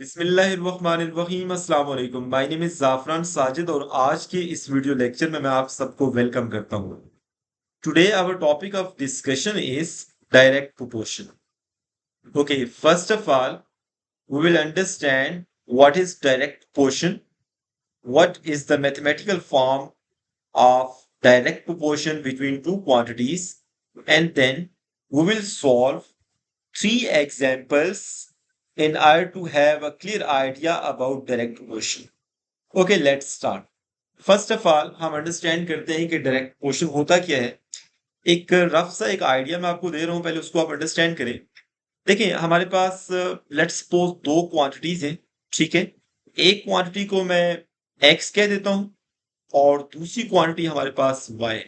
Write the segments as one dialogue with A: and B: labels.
A: बिस्मिल्लाहिर्रहमानिर्रहीम अस्सलाम वालेकुम। माय नेम इज जाफरान साजिद और आज के इस वीडियो लेक्चर में मैं आप सबको वेलकम करता हूँ। Today our topic of discussion is direct proportion. Okay, first of all we will understand what is direct proportion, what is the mathematical form of direct proportion between two quantities, and then we will solve three examples in order to have a clear idea about direct proportion. Okay, let's start. First of all हम understand करते हैं कि direct proportion होता क्या है। एक rough सा एक आइडिया मैं आपको दे रहा हूं, पहले उसको आप अंडरस्टैंड करें। देखिए, हमारे पास लेट्स सपोज दो क्वांटिटीज हैं, ठीक है। एक क्वांटिटी को मैं एक्स कह देता हूं और दूसरी क्वांटिटी हमारे पास y है।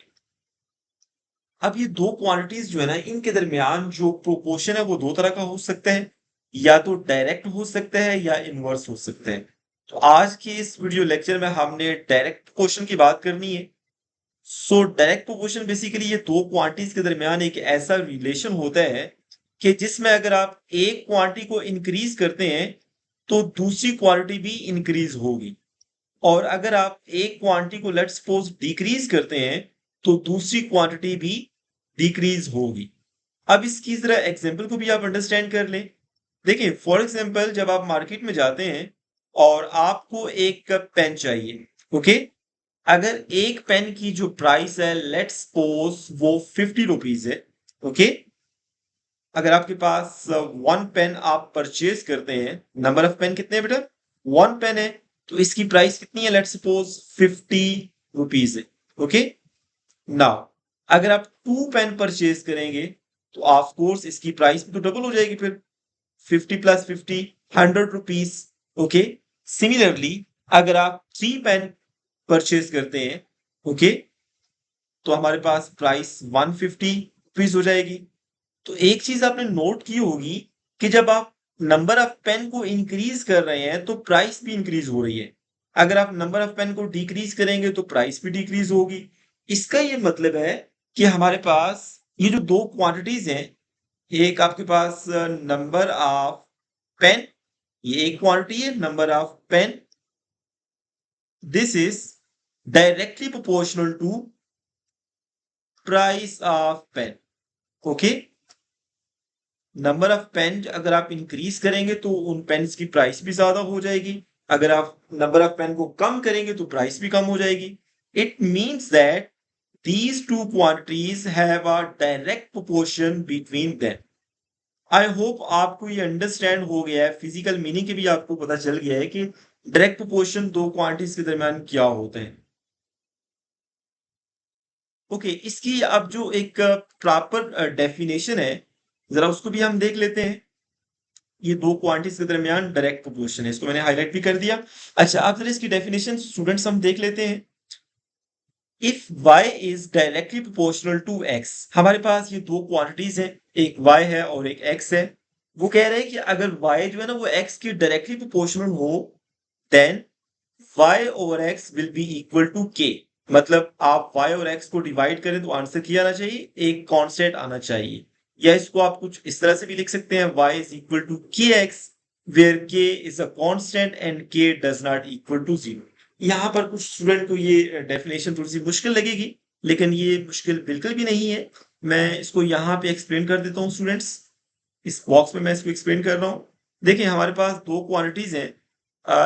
A: अब ये दो क्वांटिटीज जो है ना, इनके दरमियान जो प्रोपोर्शन है वो दो तरह का हो सकता है, या तो डायरेक्ट हो सकता है या इनवर्स हो सकता है। तो आज के इस वीडियो लेक्चर में हमने डायरेक्ट प्रोपोर्शन की बात करनी है। सो डायरेक्ट प्रोपोर्शन बेसिकली ये दो क्वांटिटीज के दरमियान एक ऐसा रिलेशन होता है कि जिसमें अगर आप एक क्वांटिटी को इंक्रीज करते हैं तो दूसरी क्वांटिटी भी इंक्रीज होगी, और अगर आप एक क्वांटिटी को लेट्स सपोज डिक्रीज करते हैं तो दूसरी क्वांटिटी भी डिक्रीज होगी। अब इसकी जरा एग्जांपल को भी आप अंडरस्टैंड कर लें। देखिए, फॉर एग्जांपल जब आप मार्केट में जाते हैं और आपको एक पेन चाहिए, ओके। अगर एक पेन की जो प्राइस है लेट्स सपोज वो 50 रुपीज है, ओके। अगर आपके पास वन पेन आप परचेज करते हैं, नंबर ऑफ पेन कितने हैं बेटा? वन पेन है, तो इसकी प्राइस कितनी है? लेट्स सपोज 50 रुपीज है, ओके। नाउ अगर आप टू पेन परचेज करेंगे तो ऑफ कोर्स इसकी प्राइस भी तो डबल हो जाएगी फिर। 50 प्लस 50, 100 रुपीज, ओके। सिमिलरली अगर आप थ्री पेन परचेज करते हैं, ओके, तो हमारे पास प्राइस 150 रुपीज हो जाएगी। तो एक चीज आपने नोट की होगी कि जब आप नंबर ऑफ पेन को इंक्रीज कर रहे हैं तो प्राइस भी इंक्रीज हो रही है। अगर आप नंबर ऑफ पेन को डिक्रीज करेंगे तो प्राइस भी डिक्रीज होगी। इसका ये मतलब है कि हमारे पास ये जो दो क्वांटिटीज हैं, एक आपके पास नंबर ऑफ पेन, ये एक क्वांटिटी है number of pen, this is directly proportional to price of pen, okay. Number of pen अगर आप इंक्रीज करेंगे तो उन पेन्स की प्राइस भी ज्यादा हो जाएगी, अगर आप नंबर ऑफ पेन को कम करेंगे तो प्राइस भी कम हो जाएगी। It means that these two quantities have a direct proportion between them. I hope आपको ये अंडरस्टैंड हो गया है, फिजिकल मीनिंग के भी आपको पता चल गया है कि डायरेक्ट प्रोपोर्शन दो क्वांटिटीज के दरमियान क्या होते हैं। ओके, इसकी अब जो एक प्रॉपर डेफिनेशन है, जरा उसको भी हम देख लेते हैं। ये दो क्वांटिटीज के दरमियान डायरेक्ट प्रोपोर्शन है, इसको मैंने हाईलाइट भी कर दिया। अच्छा, अब जरा इसकी डेफिनेशन स्टूडेंट्स हम देख लेते हैं। If y is directly proportional to x, हमारे पास ये दो क्वांटिटीज हैं, एक y है और एक x है। वो कह रहे हैं कि अगर y जो है ना वो x की डायरेक्टली प्रोपोर्शनल हो, then y over x will be equal to k। मतलब आप y और x को डिवाइड करें तो आंसर क्या आना चाहिए? एक कांस्टेंट आना चाहिए। या इसको आप कुछ इस तरह से भी लिख सकते हैं, y is equal to kx where k is a constant and k does not equal to 0। यहाँ पर कुछ स्टूडेंट को ये डेफिनेशन थोड़ी सी मुश्किल लगेगी, लेकिन ये मुश्किल बिल्कुल भी नहीं है। मैं इसको यहाँ पे एक्सप्लेन कर देता हूँ स्टूडेंट्स, इस बॉक्स में मैं इसको एक्सप्लेन कर रहा हूँ। देखिए, हमारे पास दो क्वांटिटीज हैं,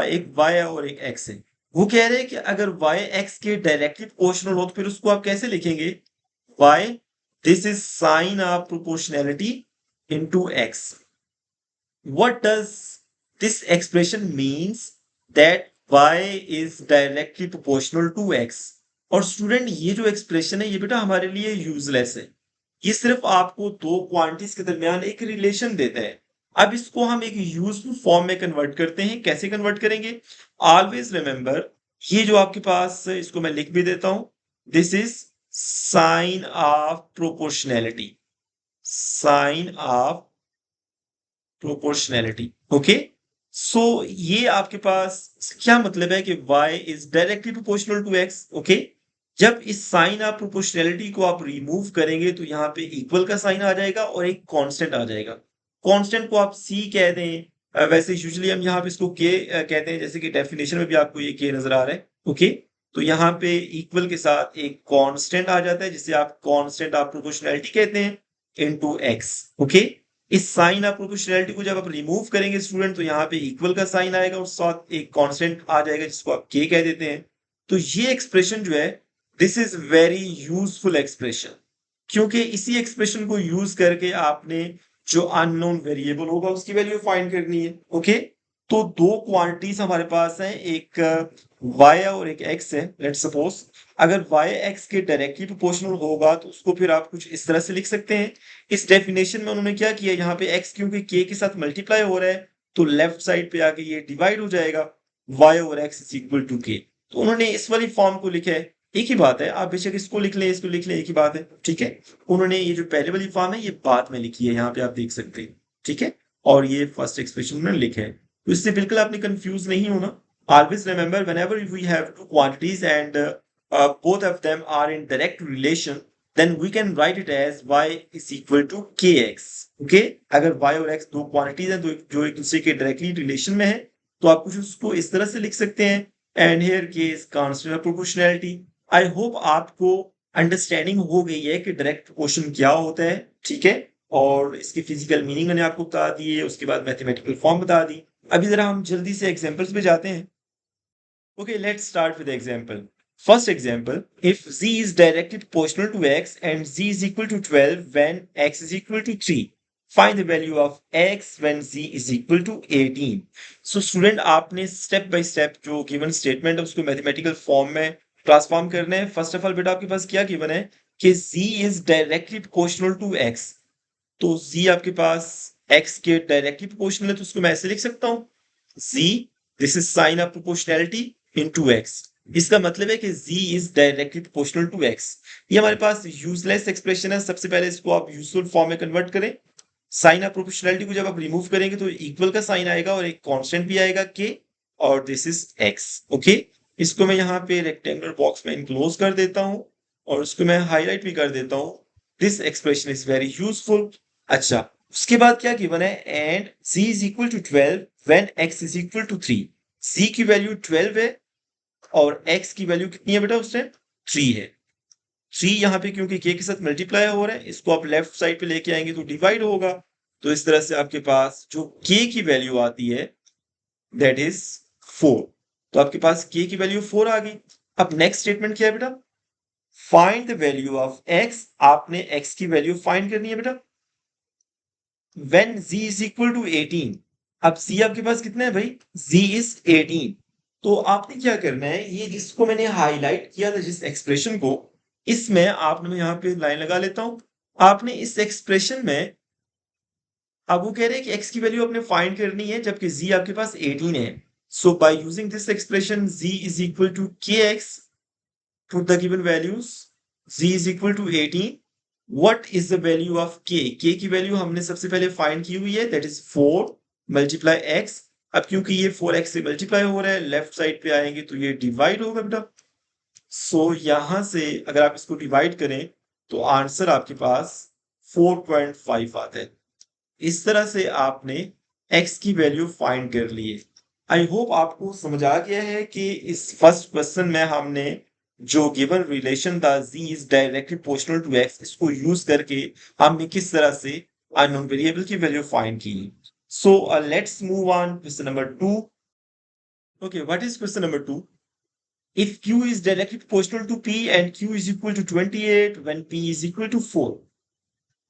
A: एक y है और एक x है। वो कह रहे हैं कि अगर y x के डायरेक्टली प्रोपोर्शनल हो तो फिर उसको आप कैसे लिखेंगे? y, this is sign of proportionality into x। What does this expression means? That y is directly proportional to x। और स्टूडेंट ये जो एक्सप्रेशन है ये बेटा हमारे लिए यूजलेस है, ये सिर्फ आपको दो क्वांटिटीज के दरमियान एक रिलेशन देता है। अब इसको हम एक यूजफुल फॉर्म में कन्वर्ट करते हैं। कैसे कन्वर्ट करेंगे? ऑलवेज रिमेंबर, ये जो आपके पास इसको मैं लिख भी देता हूं, this is sign of proportionality, sign of proportionality, okay. So ये आपके पास क्या मतलब है कि y is directly proportional to x, okay. जब इस साइन ऑफ प्रोपोर्शनैलिटी को आप रिमूव करेंगे तो यहाँ पे इक्वल का साइन आ जाएगा और एक कांस्टेंट आ जाएगा। कांस्टेंट को आप c कह दें, वैसे यूजुअली हम यहाँ पे इसको के कहते हैं, जैसे कि डेफिनेशन में भी आपको ये के नजर आ रहा है। ओके, तो यहाँ पे इक्वल के साथ एक कांस्टेंट आ जाता है, जिसे आप कांस्टेंट ऑफ प्रोपोर्शनैलिटी कहते हैं, इनटू एक्स। ओके, इस साइन ऑफ प्रोपोर्शनैलिटी को जब आप रिमूव करेंगे स्टूडेंट, तो यहाँ पे इक्वल का साइन आएगा और साथ एक कांस्टेंट आ जाएगा जिसको आप के कह देते हैं। तो ये एक्सप्रेशन जो है, this is very useful expression, क्योंकि इसी एक्सप्रेशन को यूज करके आपने जो अननोन वेरिएबल होगा उसकी वैल्यू फाइंड करनी है। ओके, तो दो क्वांटिटीज हमारे पास हैं, एक y और एक x है। लेट्स सपोज अगर y x के डायरेक्टली प्रोपोर्शनल होगा तो उसको फिर आप कुछ इस तरह से लिख सकते हैं। इस डेफिनेशन में उन्होंने क्या किया, यहाँ पे x क्योंकि k के साथ मल्टीप्लाई हो रहा है तो लेफ्ट साइड पे आके ये डिवाइड हो जाएगा, y over x is equal to k। तो उन्होंने इस वाली फॉर्म को लिखा है। एक ही बात है, आप बेशक इसको लिख लें इसको लिख लें, एक ही बात है। ठीक है, उन्होंने ये जो पहले वाली फॉर्म है ये बाद में लिखी है, यहाँ पे आप देख सकते हैं। ठीक है, और ये फर्स्ट एक्सप्रेशन उन्होंने लिखा है, तो इससे बिल्कुल आपने कंफ्यूज नहीं होना। Always remember whenever we have two quantities and both of them are in direct relation, then we can write it as y is equal to kx. Okay, अगर y और x दो क्वांटिटीज हैं तो जो एक दूसरे के डायरेक्टली रिलेशन में है, तो आप कुछ उसको इस तरह से लिख सकते हैं। And here k is constant of proportionality। I hope आपको अंडरस्टैंडिंग हो गई है कि डायरेक्ट प्रोपोर्शन क्या होता है। ठीक है, और इसकी फिजिकल मीनिंग मैंने आपको बता दी है, उसके बाद मैथमेटिकल फॉर्म बता दी। अभी जरा हम जल्दी से एग्जांपल्स पे जाते हैं। Okay, let's start with the example. First example, if z is directly proportional to x and z is equal to 12 when x is equal to 3, find the value of x when z is equal to 18. So student, आपने step by step जो given statement है उसको mathematical form में transform करना है। First of all बेटा आपके पास क्या गिवन है कि z is directly proportional to x, तो z आपके पास x के डायरेक्टली प्रोपोर्शनल है, तो उसको मैं ऐसे लिख सकता हूं, z this is sign of proportionality into x। इसका मतलब है कि z is directly proportional to x। ये हमारे पास यूजलेस एक्सप्रेशन है, सबसे पहले इसको आप यूजफुल फॉर्म में कन्वर्ट करें। साइन ऑफ प्रोपोर्शनैलिटी को जब आप रिमूव करेंगे तो इक्वल का साइन आएगा और एक कांस्टेंट भी आएगा k, और दिस इज x। ओके, इसको मैं यहाँ पे रेक्टेंगुलर बॉक्स में इनक्लोज कर देता हूं और उसको मैं हाईलाइट भी कर देता हूं। This expression is very useful. अच्छा, उसके बाद क्या गिवन है, and z is equal to 12 when x is equal to 3। z की वैल्यू 12 है और x की वैल्यू कितनी है बेटा, उस टाइम 3 है। 3 यहाँ पे क्योंकि k के साथ मल्टीप्लाई हो रहा है, इसको आप लेफ्ट साइड पे लेके आएंगे तो डिवाइड होगा। तो इस तरह से आपके पास जो k की वैल्यू आती है दैट इज 4। तो आपके पास k की वैल्यू 4 आ गई। अब नेक्स्ट स्टेटमेंट क्या है बेटा, find the value of x। आपने x की वैल्यू फाइंड करनी है बेटा when z is equal to 18। अब z आपके पास कितना है भाई, z is 18। तो आपने क्या करना है, ये जिसको मैंने हाईलाइट किया था जिस एक्सप्रेशन को, इसमें आपने, मैं यहाँ पे लाइन लगा लेता हूं, आपने इस एक्सप्रेशन में, अब वो कह रहे हैं कि x की वैल्यू आपने फाइंड करनी है जबकि z आपके पास 18 है। So by using this expression z is equal to kx, put the given values, z is equal to 18। what is the value of k? k की वैल्यू हमने सबसे पहले फाइंड की हुई है, दैट इज 4 मल्टीप्लाई x। अब क्योंकि ये 4x से मल्टीप्लाई हो रहा है, लेफ्ट साइड पे आएंगे तो ये डिवाइड होगा बेटा। सो यहां से अगर आप इसको डिवाइड करें तो आंसर आपके पास 4.5 आता है। इस तरह से आपने x की वैल्यू फाइंड कर ली है। आई होप आपको समझ आ गया है कि इस फर्स्ट क्वेश्चन में हमने जो गिवन रिलेशन था z is directly proportional to x, इसको यूज करके हमने किस तरह से अननोन वेरिएबल की वैल्यू फाइंड की। So let's move on question number 2। Okay, what is question number 2? If q is directly proportional to p and q is equal to 28 when p is equal to 4.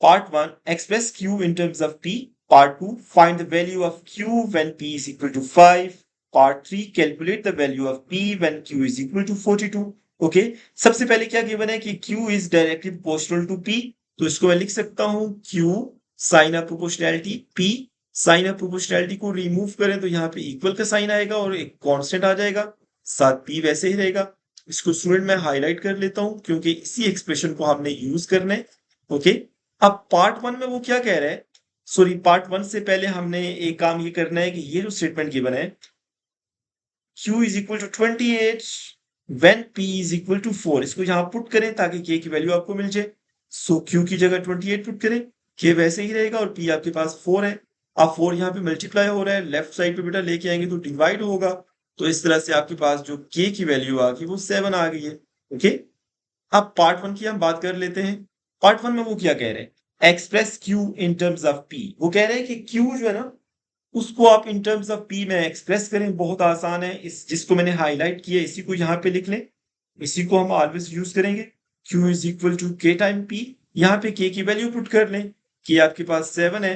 A: Part 1, express q in terms of p. Part 2, find the value of q when p is equal to 5. Part 3, calculate the value of p when q is equal to 42. Okay, सबसे पहले क्या given है कि q is directly proportional to p, तो इसको मैं लिख सकता हूं q sign of proportionality, p sign of proportionality को रिमूव करें तो यहाँ पे इक्वल का साइन आएगा और एक कांस्टेंट आ जाएगा, साथ p वैसे ही रहेगा। इसको स्टूडेंट मैं हाईलाइट कर लेता हूं क्योंकि इसी एक्सप्रेशन को हमने यूज करना है। ओके, अब पार्ट 1 में वो क्या कह रहा है, सॉरी पार्ट 1 से पहले हमने एक काम ये करना है कि ये जो स्टेटमेंट गिवन है q is equal to 28 when p is equal to 4, इसको यहां पुट करें ताकि k की वैल्यू आपको मिल जाए। सो q की जगह 28 पुट करें, k वैसे ही रहेगा और p आपके पास 4 है। अब 4 यहाँ पे मल्टीप्लाई हो रहा है, लेफ्ट साइड पे बेटा लेके आएंगे तो डिवाइड होगा। तो इस तरह से आपके पास जो k की वैल्यू आ गई वो 7 आ गई है। ओके, अब पार्ट 1 की हम बात कर लेते हैं। पार्ट 1 में वो क्या कह रहे हैं, express q in terms of p। वो कह रहे हैं कि q जो है ना उसको आप इन टर्म्स ऑफ p में एक्सप्रेस करें। बहुत आसान है, इस जिसको मैंने हाईलाइट किया इसी को यहाँ पे लिख लें, इसी को हम ऑलवेज यूज करेंगे। q is equal to k time p। यहाँ पे k की वैल्यू पुट कर लें, कि आपके पास 7 है,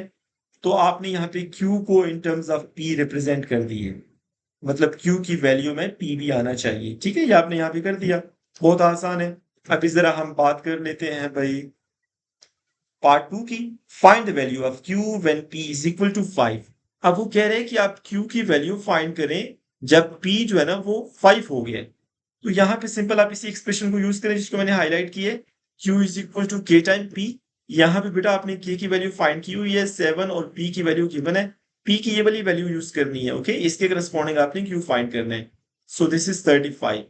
A: तो आपने यहाँ पे q को in terms of p represent कर दी है, मतलब q की वैल्यू में p भी आना चाहिए। ठीक है, ये आपने यहाँ पे कर दिया, बहुत आसान है। अभी जरा हम बात कर लेते हैं भाई पार्ट 2 की। Find the value of q when p is equal to 5। अब वो कह रहे हैं कि आप q की वैल्यू फाइंड करें जब p जो है ना वो 5 हो गया। तो यहाँ पे सिंपल आप इसी एक्सप्रेशन को यूज करें जिसको मैंने हाईलाइट किया है, q is equal to k time p। यहाँ पे बेटा आपने k की वैल्यू फाइंड की हुई है 7 और p की वैल्यू गिवन है, p की ये वाली वैल्यू यूज करनी है। ओके, इसके करस्पॉन्डिंग आपने q फाइंड करना है। So this is 35।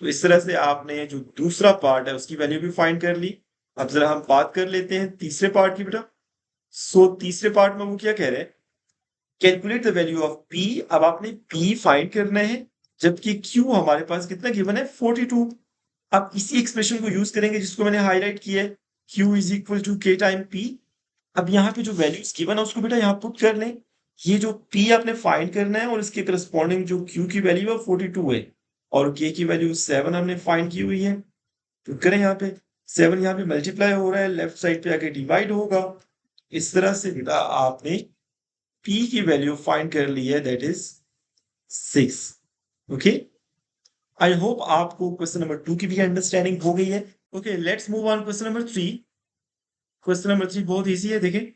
A: तो इस तरह से आपने जो दूसरा पार्ट है उसकी वैल्यू भी फाइंड कर ली। अब जरा हम बात कर लेते हैं तीसरे पार्ट की बेटा। सो तीसरे पार्ट में वो क्या कह रहे हैं, calculate the value of p। अब आपने p फाइंड करना है जबकि q हमारे पास कितना गिवन है 42। अब इसी एक्सप्रेशन को यूज करेंगे जिसको मैंने हाईलाइट किया है, q is equal to k time p। अब यहाँ पे जो वैल्यूज गिवन है उसको बेटा यहाँ पुट कर लें। ये जो p आपने फाइंड करना है और इसके करस्पॉन्डिंग जो q की वैल्यू है 42 है, और k की वैल्यू 7 हमने फाइंड की हुई है। तो करें यहाँ पे 7 यहाँ पे मल्टीप्लाई हो रहा है, लेफ्ट साइड पे आके डिवाइड होगा। इस तरह से बेटा आपने p की वैल्यू फाइंड कर ली है, that is 6। Okay, I hope आपको क्वेश्चन नंबर 2 की भी अंडरस्टैंडिंग हो गई है। Okay, let's move on question number 3। Question number 3 बहुत इजी है, देखें।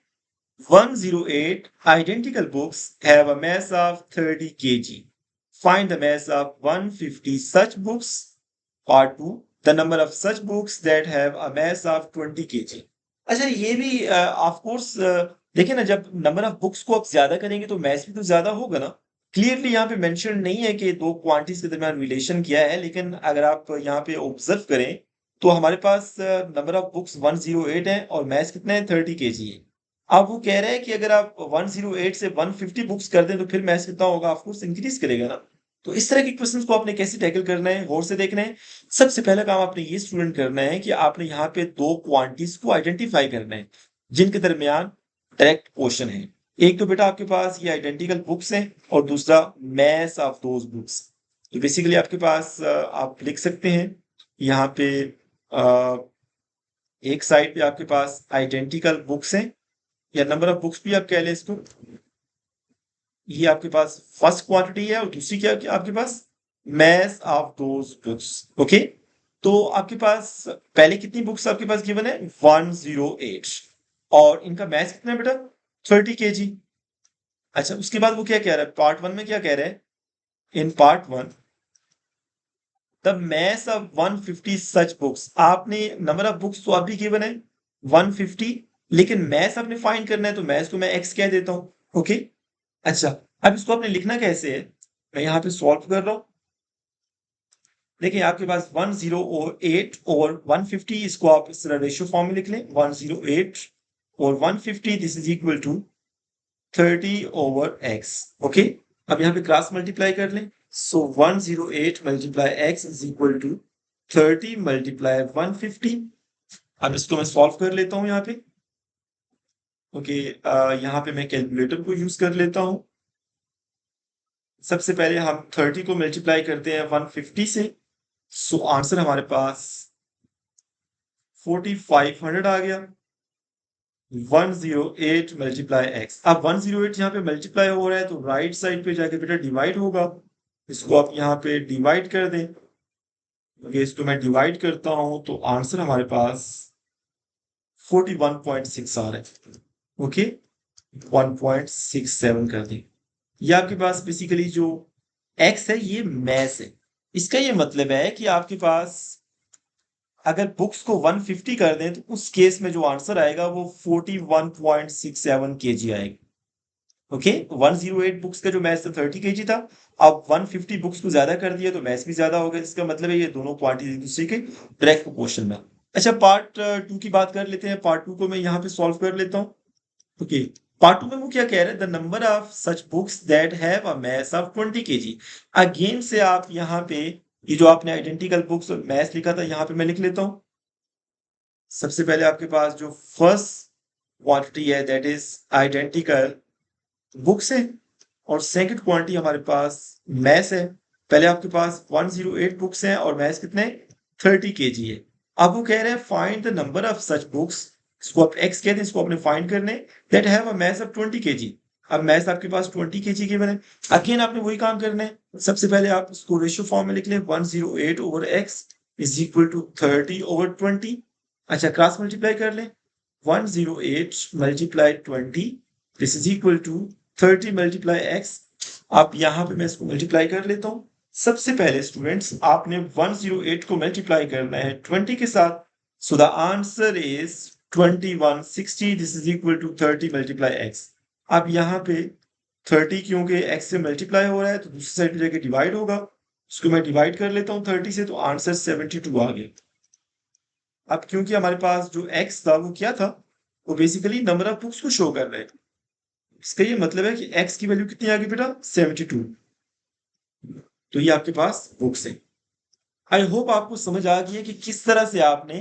A: 108 identical books have a mass of 30 kg. Find the mass of 150 such books. Part 2, the number of such books that have a mass of 20 kg. अच्छा, ये भी of course देखिए ना, जब number of books को आप ज्यादा करेंगे तो मैथ भी तो ज्यादा होगा ना। क्लियरली यहाँ पे मेंशन नहीं है कि दो क्वांटिटीज के दरमियान रिलेशन किया है, लेकिन अगर आप यहाँ पे ऑब्जर्व करें तो हमारे पास नंबर ऑफ बुक्स 108 है और मैथ कितना है 30 केजी है। अब वो कह रहे हैं कि अगर आप 108 से 150 बुक्स कर दें तो फिर मैथ कितना होगा, ऑफ कोर्स इंक्रीज करेगा ना। तो इस तरह के क्वेश्चंस को आपने कैसे टैकल करना है, गौर से देखना है। सबसे पहला काम आपने ये स्टूडेंट करना है कि आपने यहाँ पे दो क्वांटिटीज को आइडेंटिफाई करना है जिनके दरमियान डायरेक्ट क्वेश्चन है। एक तो बेटा आपके पास ये आइडेंटिकल बुक्स हैं और दूसरा मैस ऑफ दोज बुक्स। तो बेसिकली आपके पास आप लिख सकते हैं यहाँ पे एक साइड पे आपके पास आइडेंटिकल बुक्स हैं या नंबर ऑफ बुक्स भी आप कह लें इसको। ये आपके पास फर्स्ट क्वांटिटी है और दूसरी क्या क्या आपके पास mass of those books. Okay, तो आपके पास पहले कितनी बुक्स आपके पास गिवन है 108 और इनका मैस कितना है बेटा 30 केजी। अच्छा, उसके बाद वो क्या कह रहा है पार्ट 1 में, क्या कह रहा है in part 1 the mass of 150 such books. आपने नंबर ऑफ बुक्स तो अभी गिवन है 150, लेकिन मैस आपने फाइंड करना है तो मैस को मैं x कह देता हूं। ओके, अच्छा, अब इसको आपने लिखना कैसे है, मैं यहाँ पे सॉल्व कर रहा हूं। देखिए आपके पास 108 और 150, इसको आप इस तरह रेशियो फॉर्म में लिख लें, 108 और 150 this is equal to 30 over x। Okay, अब यहाँ पे क्रॉस मल्टीप्लाई कर लें। So 108 multiply x is equal to 30 multiply 150। अब इसको मैं सॉल्व कर लेता हूं यहाँ पे। ओके, यहाँ पे मैं कैलकुलेटर को यूज कर लेता हूं। सबसे पहले हम 30 को मल्टीप्लाई करते हैं 150 से। सो आंसर हमारे पास 4500 आ गया। 108 मल्टीप्लाई x। अब 108 यहाँ पे मल्टीप्लाई हो रहा है तो राइट साइड पे जाके बेटा डिवाइड होगा। इसको आप यहाँ पे डिवाइड कर दें। ओके, इसको मैं डिवाइड करता हूं तो आंसर हमारे पास 41.6 आ रहा है। ओके, 1.67 कर दें। ये आपके पास बेसिकली जो x है ये मैस है। इसका ये मतलब है कि आपके पास अगर बुक्स को 150 कर दें तो उस केस में जो आंसर आएगा वो 41.67 केजी आएगा। ओके, 108 बुक्स का जो मैथ था 30 केजी था, अब 150 बुक्स को ज्यादा कर दिया तो मैथ भी ज्यादा होगा। इसका मतलब है ये दोनों क्वांटिटी एक दूसरे के डायरेक्ट प्रोपोर्शन में। अच्छा, पार्ट 2 की बात कर लेते हैं। पार्ट 2 को मैं यहाँ पे सॉल्व कर लेता हूँ। ओके, पार्ट 2 में वो क्या कह रहे हैं, the number of such books that have a mass of 20 kg। Again से आप यहाँ पे ये जो आपने आइडेंटिकल बुक्स और मैथ लिखा था यहाँ पे मैं लिख लेता हूँ। सबसे पहले आपके पास जो फर्स्ट क्वांटिटी है दैट इज आइडेंटिकल बुक्स है, और सेकंड क्वांटिटी हमारे पास मैथ्स है। पहले आपके पास 108 बुक्स हैं और मैथ्स कितने 30 केजी है। अब वो कह रहे हैं find the number of such books, इसको आप एक्स कहते हैं, इसको आपने फाइंड करने that have a maths of 20 KG. अब मैथ्स आपके पास 20 केजी के बने। अगेन आपने वही काम करना है, सबसे पहले आप उसको रेशियो फॉर्म में लिख लें, 108 over x is equal to 30 over 20। अच्छा, क्रॉस मल्टीप्लाई कर लें, 108 multiply 20 this is equal to 30 multiply x. अब यहाँ पे मैं इसको मल्टीप्लाई कर लेता हूँ। सबसे पहले स्टूडेंट्स आपने 108 को मल्टीप्लाई करना है 20 के साथ, so the answer is 2160 this is equal to 30 multiply x. अब यहाँ पे 30 क्योंकि x से मल्टीप्लाई हो रहा है तो दूसरी साइड पे जाके डिवाइड होगा, उसको मैं डिवाइड कर लेता हूँ 30 से, तो आंसर 72 आ गया। अब क्योंकि हमारे पास जो x था वो क्या था, वो बेसिकली नंबर ऑफ बुक्स को शो कर रहे हैं। इसका ये मतलब है कि x की वैल्यू कितनी आ गई बेटा 72। तो ये आपके पास बुक्स है। आई होप आपको समझ आ गई है कि किस तरह से आपने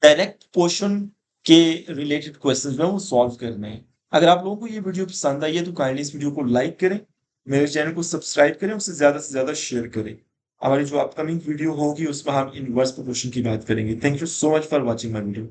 A: डायरेक्ट पोर्शन के रिलेटेड क्वेश्चन जो है वो सॉल्व करने हैं। अगर आप लोगों को ये वीडियो पसंद आई है तो काइंडली इस वीडियो को लाइक करें, मेरे चैनल को सब्सक्राइब करें, उसे ज्यादा से ज्यादा शेयर करें। हमारी जो अपकमिंग वीडियो होगी उसमें हम इनवर्स प्रोपोर्शन की बात करेंगे। Thank you so much for watching my video.